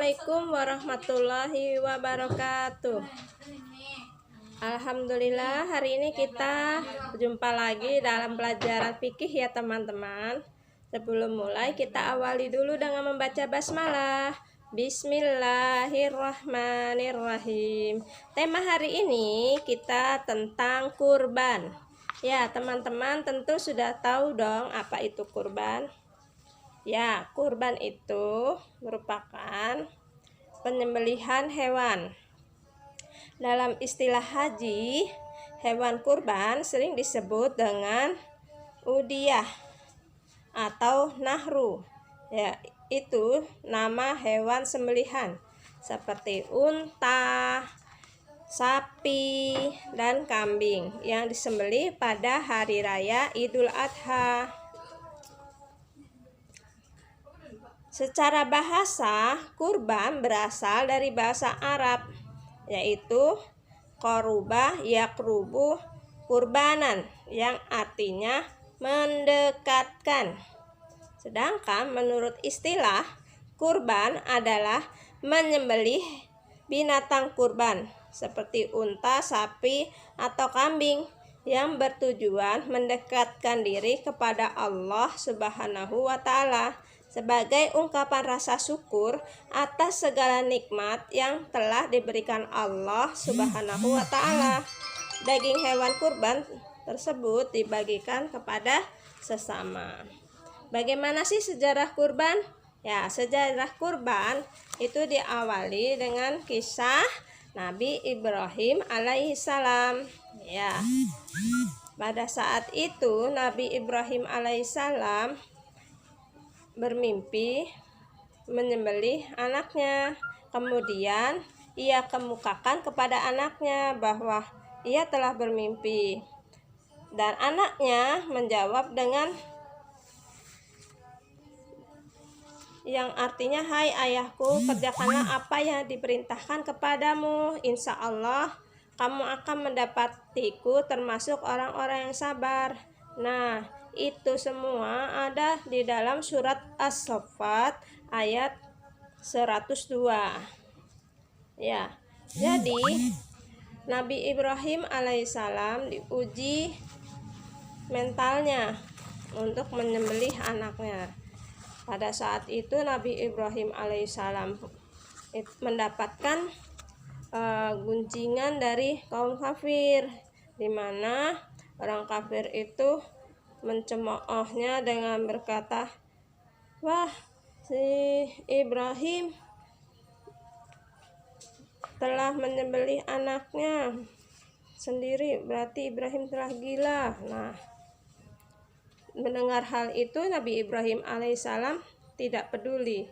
Assalamualaikum warahmatullahi wabarakatuh. Alhamdulillah, hari ini kita jumpa lagi dalam pelajaran fikih ya teman-teman. Sebelum mulai kita awali dulu dengan membaca basmalah. Bismillahirrahmanirrahim. Tema hari ini kita tentang kurban. Ya teman-teman tentu sudah tahu dong apa itu kurban. Ya, kurban itu merupakan penyembelihan hewan. Dalam istilah haji, hewan kurban sering disebut dengan udiyah atau nahru. Ya, itu nama hewan sembelihan seperti unta, sapi, dan kambing yang disembelih pada hari raya Idul Adha. Secara bahasa, kurban berasal dari bahasa Arab, yaitu korubah yakrubu kurbanan, yang artinya mendekatkan. Sedangkan menurut istilah, kurban adalah menyembelih binatang kurban, seperti unta, sapi, atau kambing, yang bertujuan mendekatkan diri kepada Allah Subhanahu wa Ta'ala sebagai ungkapan rasa syukur atas segala nikmat yang telah diberikan Allah Subhanahu wa Ta'ala. Daging hewan kurban tersebut dibagikan kepada sesama. Bagaimana sih sejarah kurban? Ya, sejarah kurban itu diawali dengan kisah Nabi Ibrahim alaihissalam. Ya, pada saat itu Nabi Ibrahim alaihissalam bermimpi menyembelih anaknya. Kemudian ia kemukakan kepada anaknya bahwa ia telah bermimpi, dan anaknya menjawab dengan yang artinya, "Hai ayahku, kerjakanlah apa yang diperintahkan kepadamu. Insya Allah kamu akan mendapatiku termasuk orang-orang yang sabar." Nah, itu semua ada di dalam surat As-Saffat ayat 102. Ya, jadi Nabi Ibrahim alaihissalam diuji mentalnya untuk menyembelih anaknya. Pada saat itu Nabi Ibrahim alaihissalam mendapatkan gunjingan dari kaum kafir, di mana orang kafir itu mencemoohnya dengan berkata, "Wah, si Ibrahim telah menyembelih anaknya sendiri, berarti Ibrahim telah gila." Nah, mendengar hal itu Nabi Ibrahim alaihissalam tidak peduli,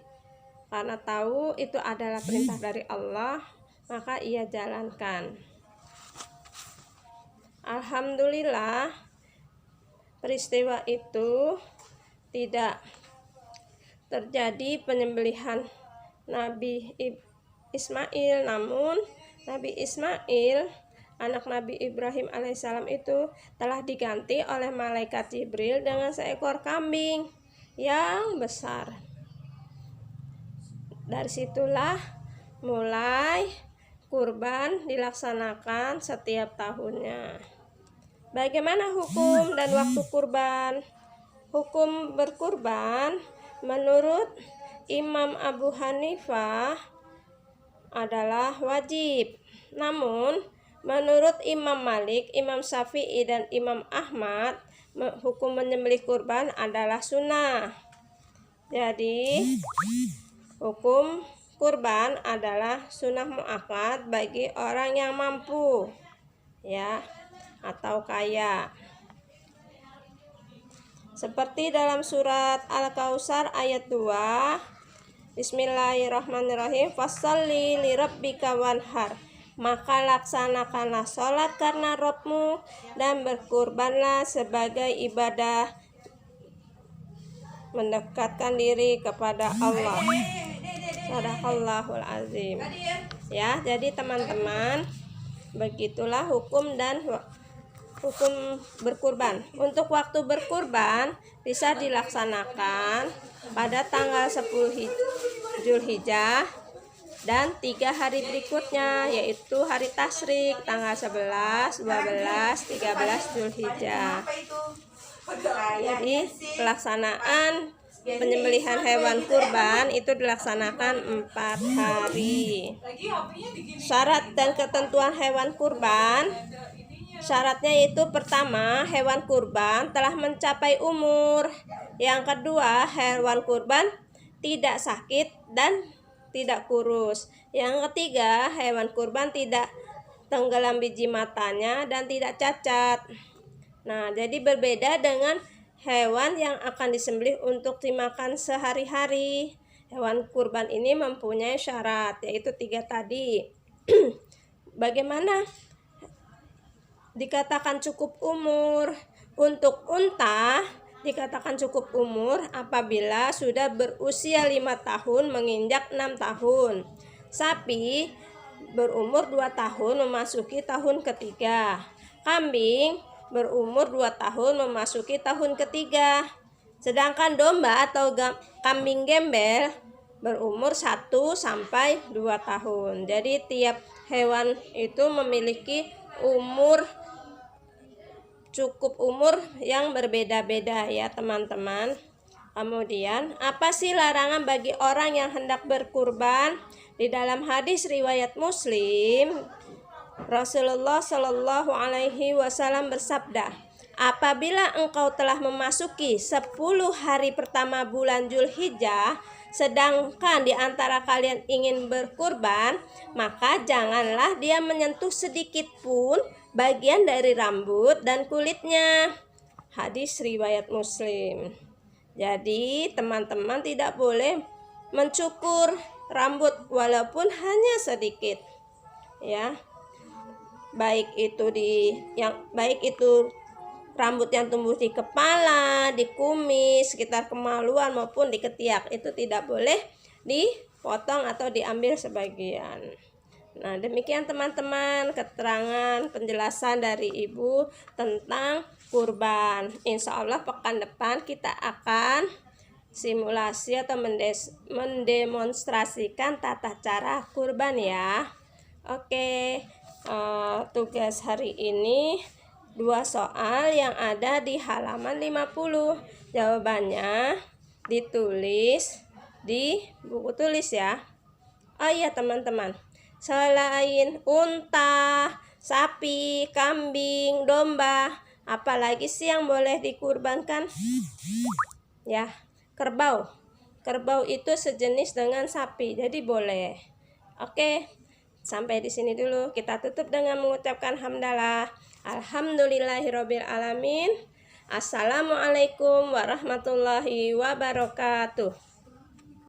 karena tahu itu adalah perintah dari Allah, maka ia jalankan. Alhamdulillah, peristiwa itu tidak terjadi penyembelihan Nabi Ismail, namun Nabi Ismail, anak Nabi Ibrahim alaihissalam itu telah diganti oleh malaikat Jibril dengan seekor kambing yang besar. Dari situlah mulai kurban dilaksanakan setiap tahunnya. Bagaimana hukum dan waktu kurban? Hukum berkurban menurut Imam Abu Hanifah adalah wajib. Namun menurut Imam Malik, Imam Syafi'i, dan Imam Ahmad, hukum menyembelih kurban adalah sunnah. Jadi hukum kurban adalah sunnah muakkad bagi orang yang mampu, ya, atau kaya. Seperti dalam surat Al-Kautsar ayat 2, Bismillahirrahmanirrahim, "Fasholli lirabbika wanhar." Maka laksanakanlah sholat karena Rabbmu dan berkurbanlah sebagai ibadah mendekatkan diri kepada Allah. Shadaqallahul azim. Ya, jadi teman-teman, begitulah hukum berkurban. Untuk waktu berkurban bisa dilaksanakan pada tanggal 10 Zulhijjah dan 3 hari berikutnya, yaitu hari tasyrik tanggal 11, 12, 13 Zulhijjah. Jadi pelaksanaan penyembelihan hewan kurban itu dilaksanakan 4 hari. Syarat dan ketentuan hewan kurban, syaratnya yaitu pertama, hewan kurban telah mencapai umur. Yang kedua, hewan kurban tidak sakit dan tidak kurus. Yang ketiga, hewan kurban tidak tenggelam biji matanya dan tidak cacat. Nah, jadi berbeda dengan hewan yang akan disembelih untuk dimakan sehari-hari. Hewan kurban ini mempunyai syarat, yaitu 3 tadi. Bagaimana dikatakan cukup umur? Untuk unta dikatakan cukup umur apabila sudah berusia 5 tahun menginjak 6 tahun. Sapi berumur 2 tahun memasuki tahun ketiga. Kambing berumur 2 tahun memasuki tahun ketiga. Sedangkan domba atau kambing gembel berumur 1 sampai 2 tahun. Jadi tiap hewan itu memiliki cukup umur yang berbeda-beda ya teman-teman. Kemudian, apa sih larangan bagi orang yang hendak berkurban? Di dalam hadis riwayat Muslim, Rasulullah Shallallahu Alaihi Wasallam bersabda, apabila engkau telah memasuki 10 hari pertama bulan Zulhijjah, sedangkan di antara kalian ingin berkurban, maka janganlah dia menyentuh sedikit pun bagian dari rambut dan kulitnya. Hadis riwayat Muslim. Jadi teman-teman tidak boleh mencukur rambut walaupun hanya sedikit, ya. Baik itu rambut yang tumbuh di kepala, di kumis, sekitar kemaluan maupun di ketiak, itu tidak boleh dipotong atau diambil sebagian. Nah, demikian teman-teman keterangan penjelasan dari Ibu tentang kurban. Insya Allah pekan depan kita akan simulasi atau mendemonstrasikan tata cara kurban ya. Oke, tugas hari ini 2 soal yang ada di halaman 50. Jawabannya ditulis di buku tulis ya. Oh iya teman-teman, selain unta, sapi, kambing, domba, apalagi sih yang boleh dikurbankan? Ya, kerbau. Kerbau itu sejenis dengan sapi, jadi boleh. Oke, sampai di sini dulu. Kita tutup dengan mengucapkan hamdalah. Alhamdulillahirabbil alamin. Assalamualaikum warahmatullahi wabarakatuh.